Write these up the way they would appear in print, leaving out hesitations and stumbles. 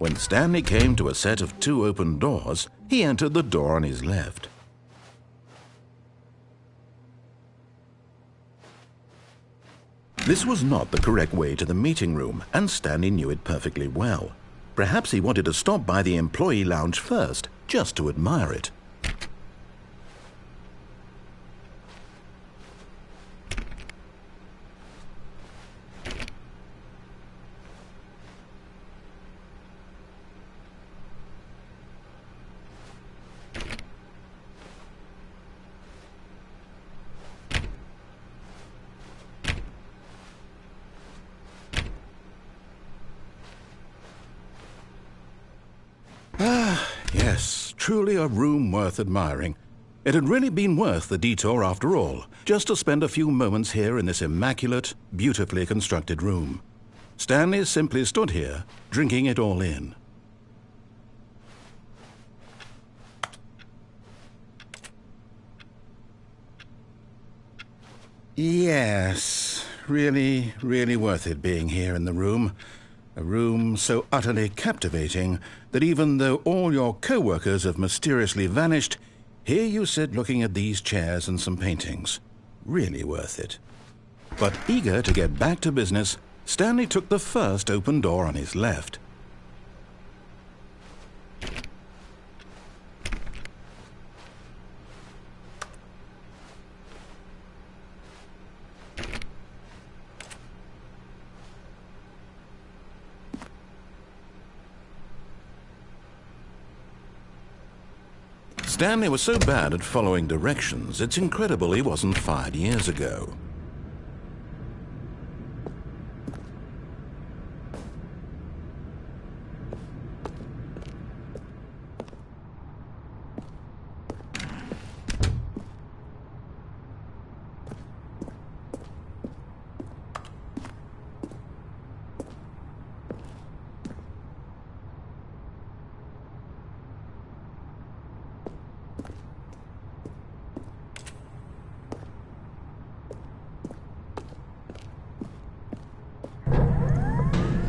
When Stanley came to a set of 2 open doors, he entered the door on his left. This was not the correct way to the meeting room, and Stanley knew it perfectly well. Perhaps he wanted to stop by the employee lounge first, just to admire it. Yes, truly a room worth admiring. It had really been worth the detour after all, just to spend a few moments here in this immaculate, beautifully constructed room. Stanley simply stood here, drinking it all in. Yes, really, really worth it being here in the room. A room so utterly captivating that even though all your co-workers have mysteriously vanished, here you sit looking at these chairs and some paintings. Really worth it. But eager to get back to business, Stanley took the first open door on his left. Stanley was so bad at following directions, it's incredible he wasn't fired years ago.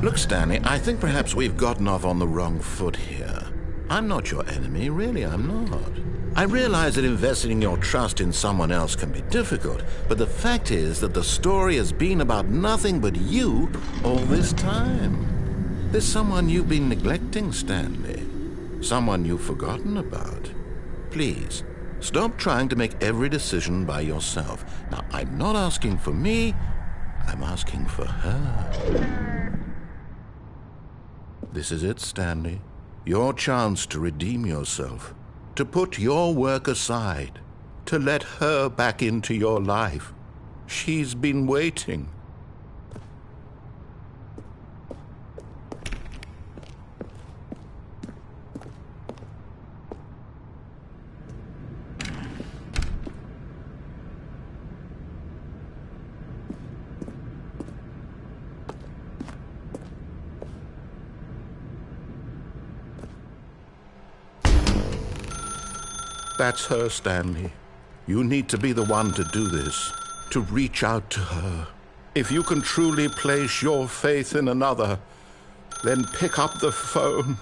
Look, Stanley, I think perhaps we've gotten off on the wrong foot here. I'm not your enemy, really, I'm not. I realize that investing your trust in someone else can be difficult, but the fact is that the story has been about nothing but you all this time. There's someone you've been neglecting, Stanley. Someone you've forgotten about. Please, stop trying to make every decision by yourself. Now, I'm not asking for me, I'm asking for her. This is it, Stanley. Your chance to redeem yourself, to put your work aside, to let her back into your life. She's been waiting. That's her, Stanley. You need to be the one to do this, to reach out to her. If you can truly place your faith in another, then pick up the phone.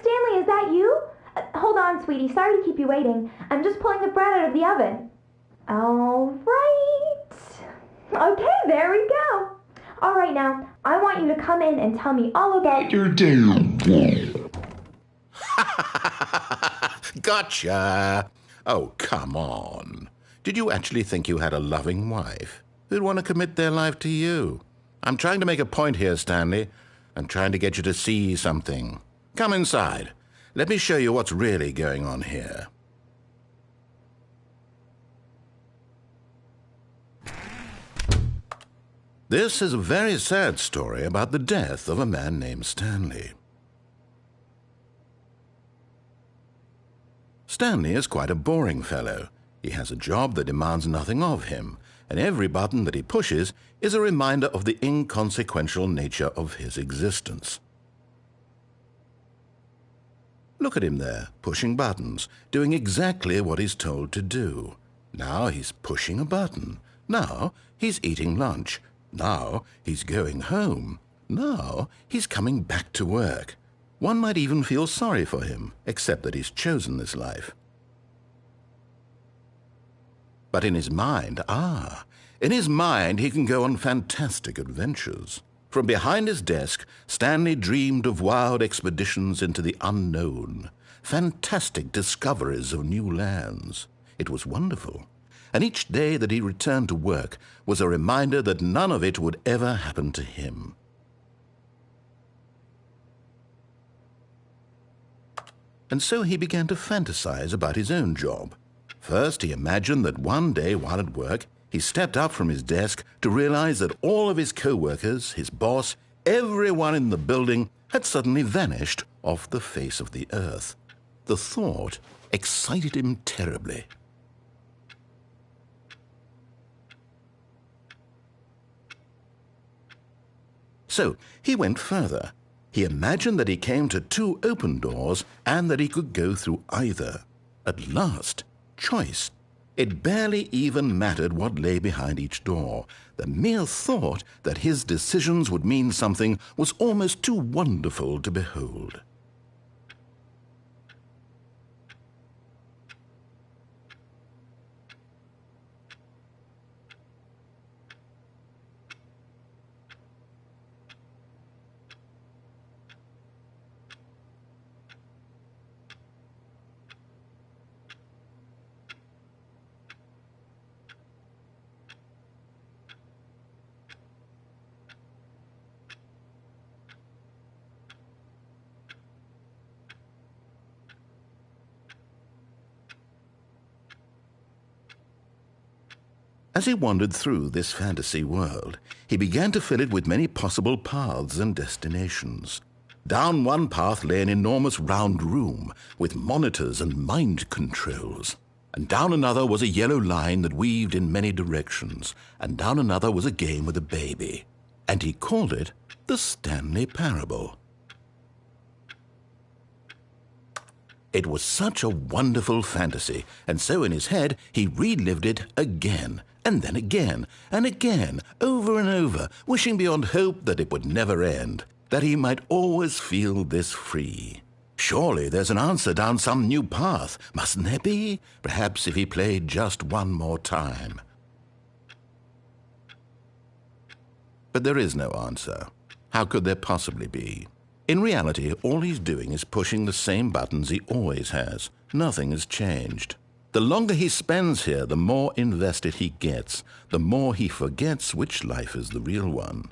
Stanley, is that you? Hold on, sweetie. Sorry to keep you waiting. I'm just pulling the bread out of the oven. All right. Okay, there we go. All right, now, I want you to come in and tell me all about your day. Gotcha. Oh, come on. Did you actually think you had a loving wife who'd want to commit their life to you? I'm trying to make a point here, Stanley. I'm trying to get you to see something. Come inside. Let me show you what's really going on here. This is a very sad story about the death of a man named Stanley. Stanley is quite a boring fellow. He has a job that demands nothing of him, and every button that he pushes is a reminder of the inconsequential nature of his existence. Look at him there, pushing buttons, doing exactly what he's told to do. Now he's pushing a button. Now he's eating lunch. Now he's going home. Now he's coming back to work. One might even feel sorry for him, except that he's chosen this life. But in his mind, he can go on fantastic adventures. From behind his desk, Stanley dreamed of wild expeditions into the unknown, fantastic discoveries of new lands. It was wonderful, and each day that he returned to work was a reminder that none of it would ever happen to him. And so he began to fantasize about his own job. First, he imagined that one day while at work, he stepped up from his desk to realize that all of his co-workers, his boss, everyone in the building had suddenly vanished off the face of the earth. The thought excited him terribly. So he went further. He imagined that he came to 2 open doors and that he could go through either. At last, choice. It barely even mattered what lay behind each door. The mere thought that his decisions would mean something was almost too wonderful to behold. As he wandered through this fantasy world, he began to fill it with many possible paths and destinations. Down one path lay an enormous round room with monitors and mind controls. And down another was a yellow line that weaved in many directions. And down another was a game with a baby. And he called it the Stanley Parable. It was such a wonderful fantasy, and so in his head he relived it again, and then again, and again, over and over, wishing beyond hope that it would never end, that he might always feel this free. Surely there's an answer down some new path, mustn't there be? Perhaps if he played just one more time. But there is no answer. How could there possibly be? In reality, all he's doing is pushing the same buttons he always has. Nothing has changed. The longer he spends here, the more invested he gets, the more he forgets which life is the real one.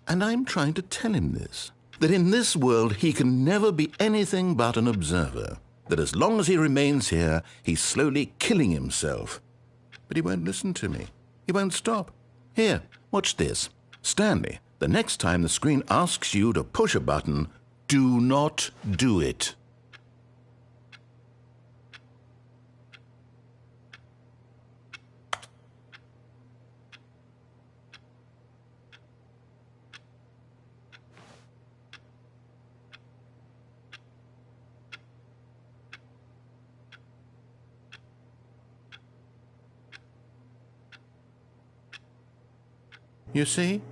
And I'm trying to tell him this, that in this world he can never be anything but an observer, that as long as he remains here, he's slowly killing himself. But he won't listen to me. He won't stop. Here, watch this. Stanley, the next time the screen asks you to push a button, do not do it. You see?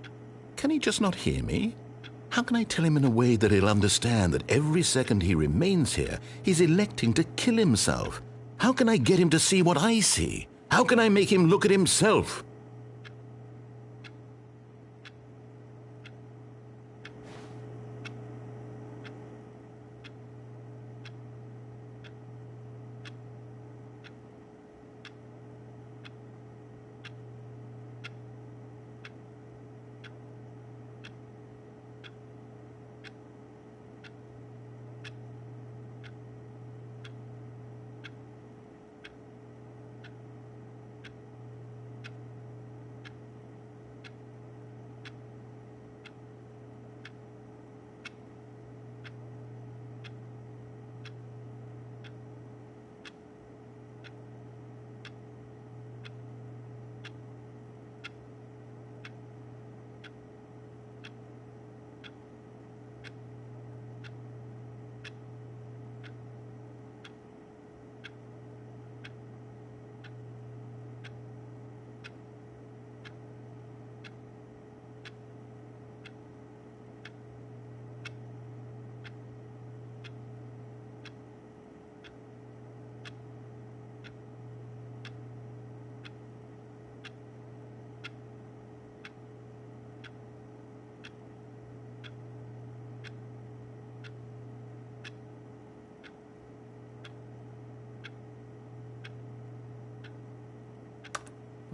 Can he just not hear me? How can I tell him in a way that he'll understand that every second he remains here, he's electing to kill himself? How can I get him to see what I see? How can I make him look at himself?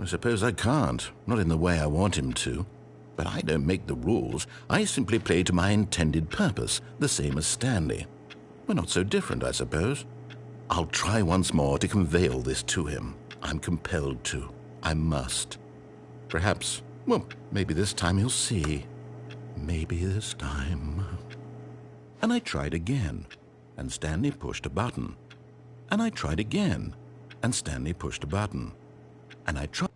I suppose I can't, not in the way I want him to. But I don't make the rules. I simply play to my intended purpose, the same as Stanley. We're not so different, I suppose. I'll try once more to convey all this to him. I'm compelled to. I must. Perhaps, well, maybe this time he'll see. Maybe this time. And I tried again, and Stanley pushed a button. And I tried again, and Stanley pushed a button. And I tried.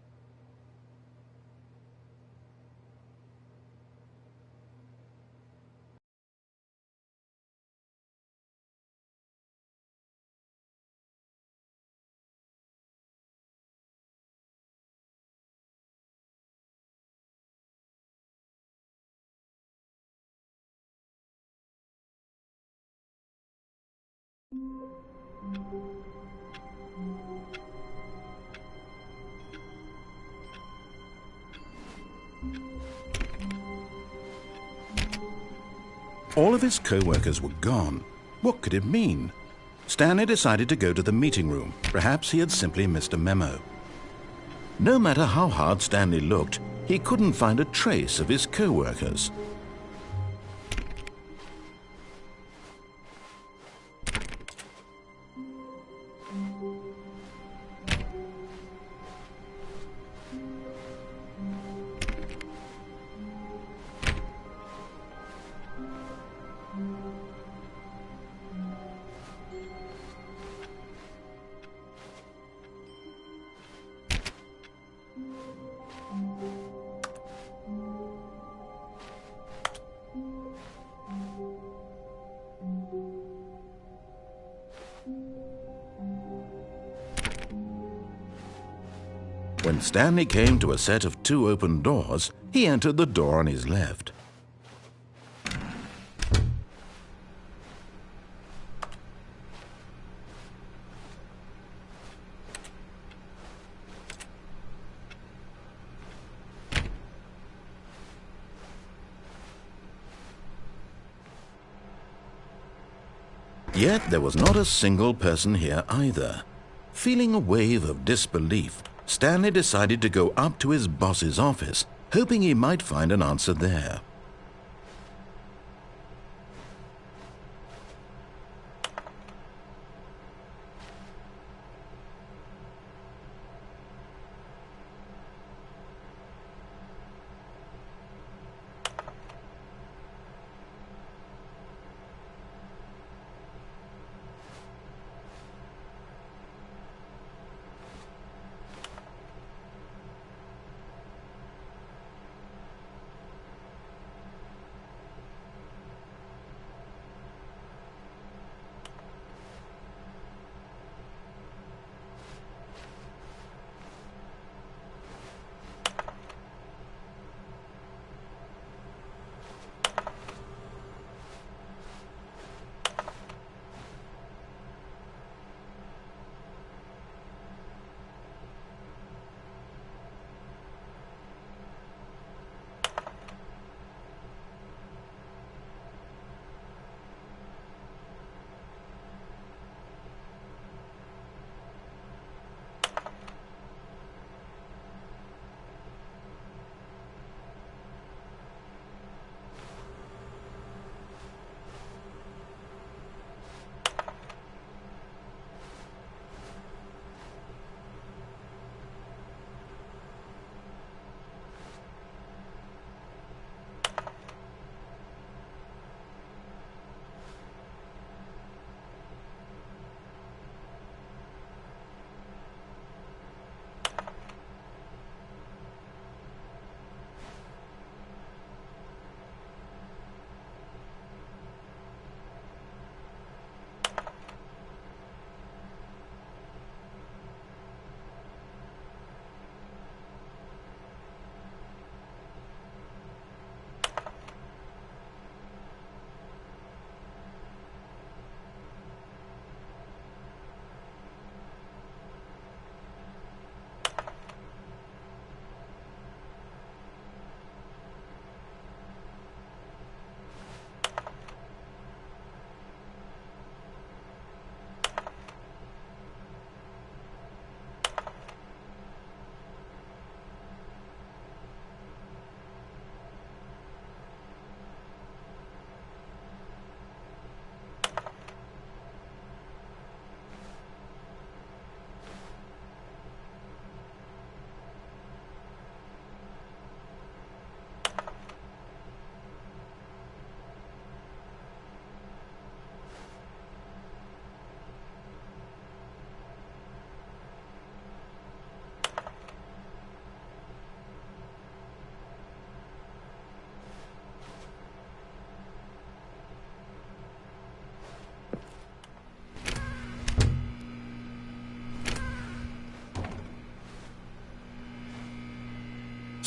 All of his co-workers were gone. What could it mean? Stanley decided to go to the meeting room. Perhaps he had simply missed a memo. No matter how hard Stanley looked, he couldn't find a trace of his co-workers. When Stanley came to a set of 2 open doors, he entered the door on his left. Yet there was not a single person here either. Feeling a wave of disbelief, Stanley decided to go up to his boss's office, hoping he might find an answer there.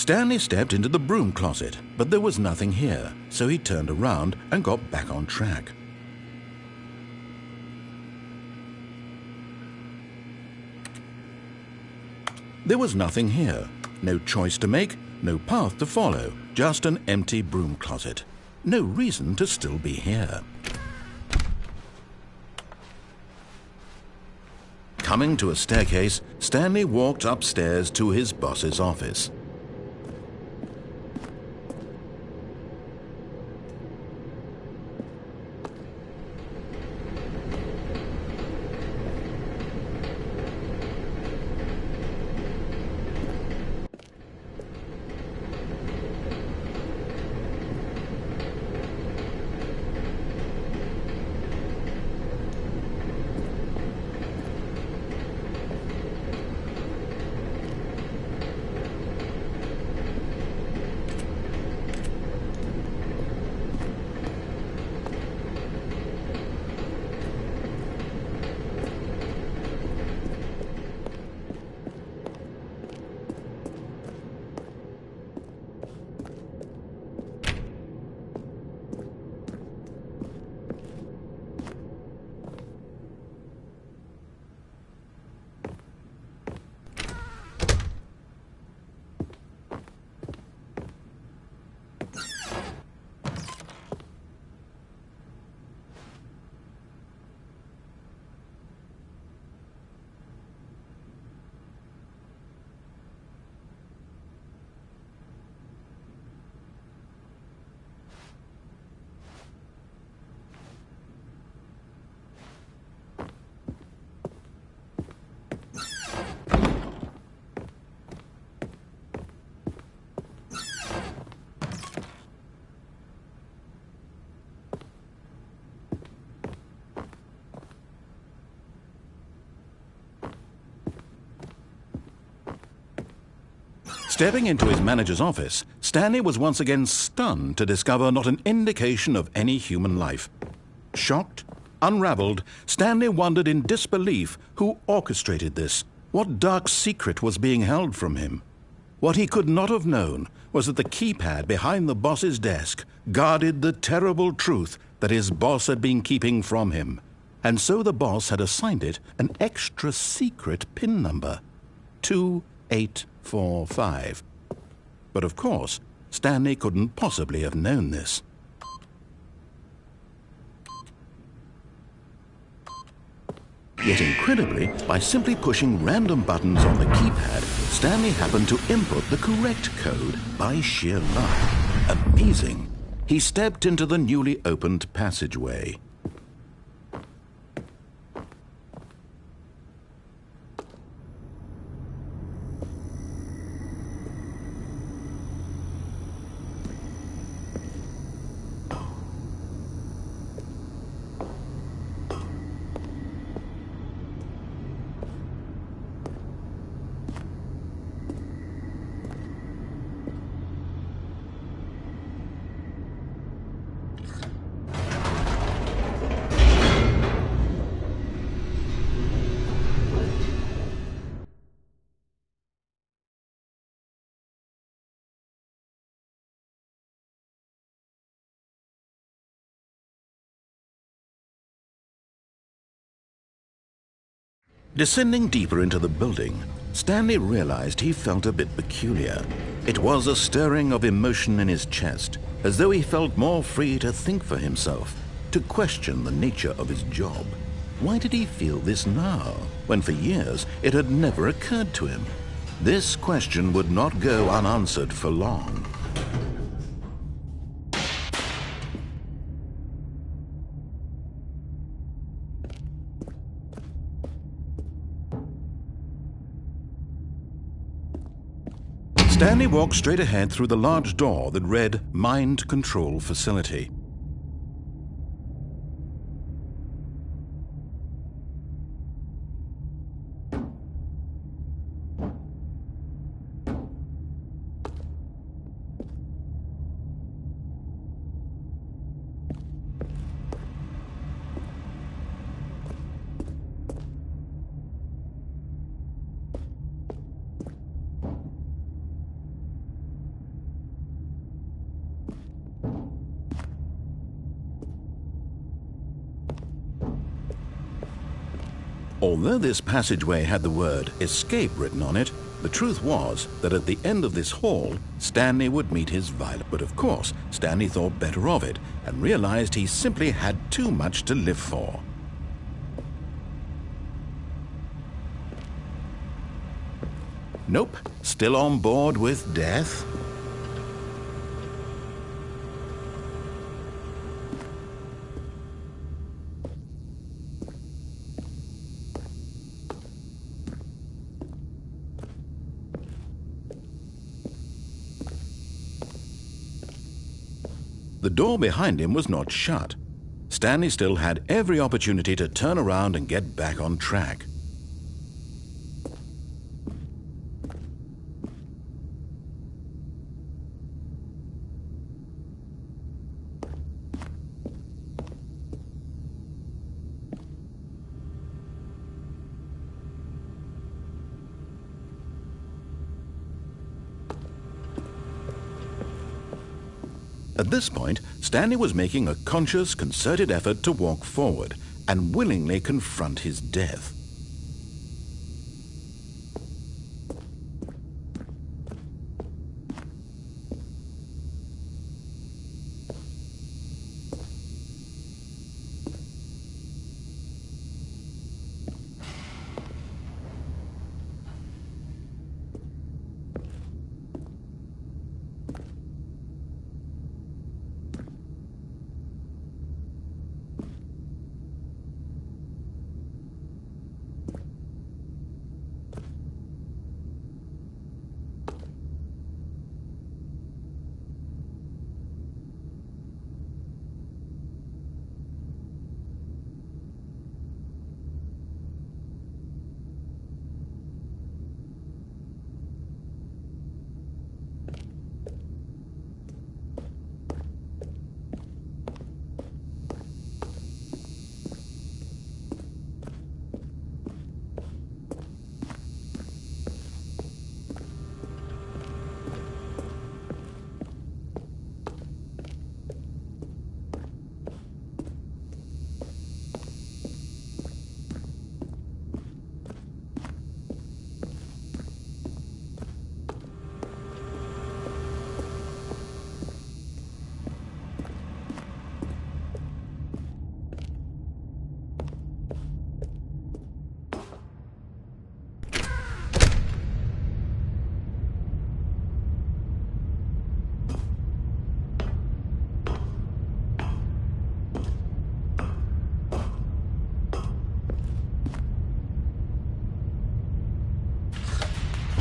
Stanley stepped into the broom closet, but there was nothing here, so he turned around and got back on track. There was nothing here. No choice to make, no path to follow, just an empty broom closet. No reason to still be here. Coming to a staircase, Stanley walked upstairs to his boss's office. Stepping into his manager's office, Stanley was once again stunned to discover not an indication of any human life. Shocked, unraveled, Stanley wondered in disbelief who orchestrated this. What dark secret was being held from him? What he could not have known was that the keypad behind the boss's desk guarded the terrible truth that his boss had been keeping from him. And so the boss had assigned it an extra secret PIN number, 2845. But of course, Stanley couldn't possibly have known this. Yet incredibly, by simply pushing random buttons on the keypad, Stanley happened to input the correct code by sheer luck. Amazing. He stepped into the newly opened passageway. Descending deeper into the building, Stanley realized he felt a bit peculiar. It was a stirring of emotion in his chest, as though he felt more free to think for himself, to question the nature of his job. Why did he feel this now, when for years it had never occurred to him? This question would not go unanswered for long. Stanley walked straight ahead through the large door that read Mind Control Facility. Although this passageway had the word escape written on it, the truth was that at the end of this hall, Stanley would meet his violet. But of course, Stanley thought better of it and realized he simply had too much to live for. Nope, still on board with death. The door behind him was not shut. Stanley still had every opportunity to turn around and get back on track. At this point, Stanley was making a conscious, concerted effort to walk forward and willingly confront his death.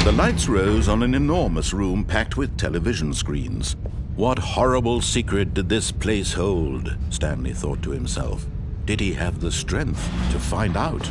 The lights rose on an enormous room packed with television screens. What horrible secret did this place hold? Stanley thought to himself. Did he have the strength to find out?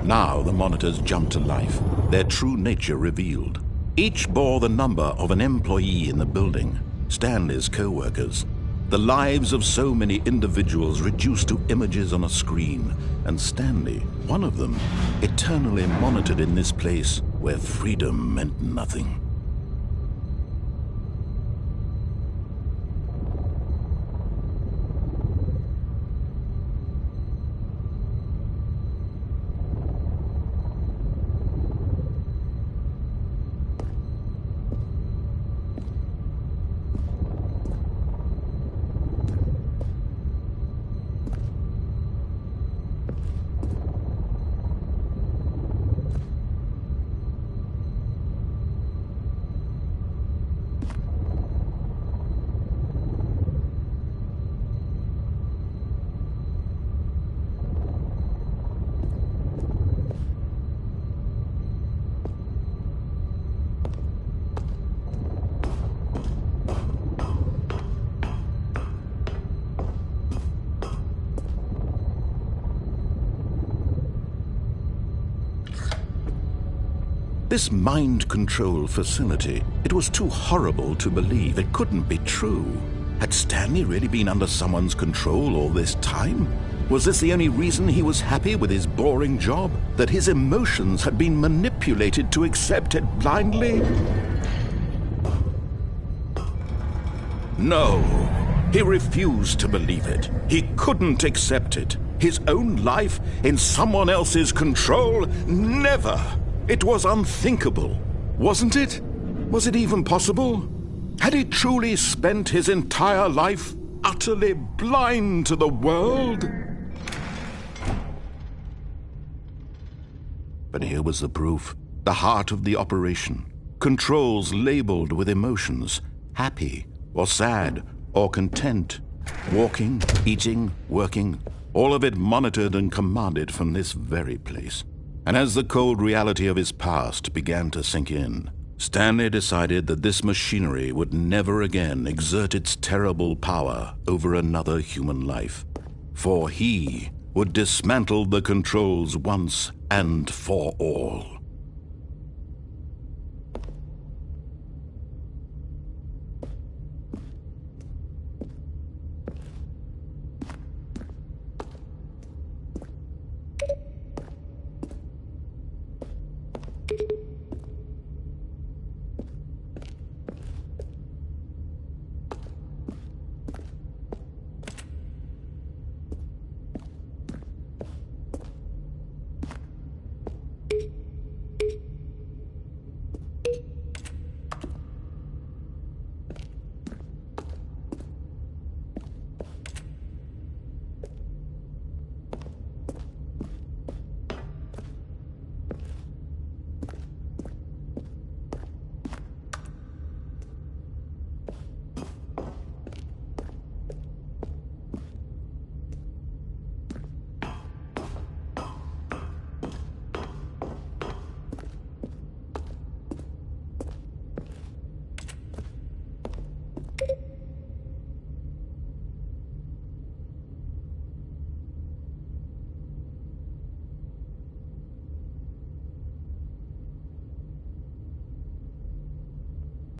Now the monitors jumped to life, their true nature revealed. Each bore the number of an employee in the building, Stanley's co-workers. The lives of so many individuals reduced to images on a screen, and Stanley, one of them, eternally monitored in this place where freedom meant nothing. This mind control facility, it was too horrible to believe. It couldn't be true. Had Stanley really been under someone's control all this time? Was this the only reason he was happy with his boring job? That his emotions had been manipulated to accept it blindly? No, he refused to believe it. He couldn't accept it. His own life in someone else's control? Never! It was unthinkable, wasn't it? Was it even possible? Had he truly spent his entire life utterly blind to the world? But here was the proof, the heart of the operation. Controls labeled with emotions, happy or sad or content. Walking, eating, working, all of it monitored and commanded from this very place. And as the cold reality of his past began to sink in, Stanley decided that this machinery would never again exert its terrible power over another human life. For he would dismantle the controls once and for all.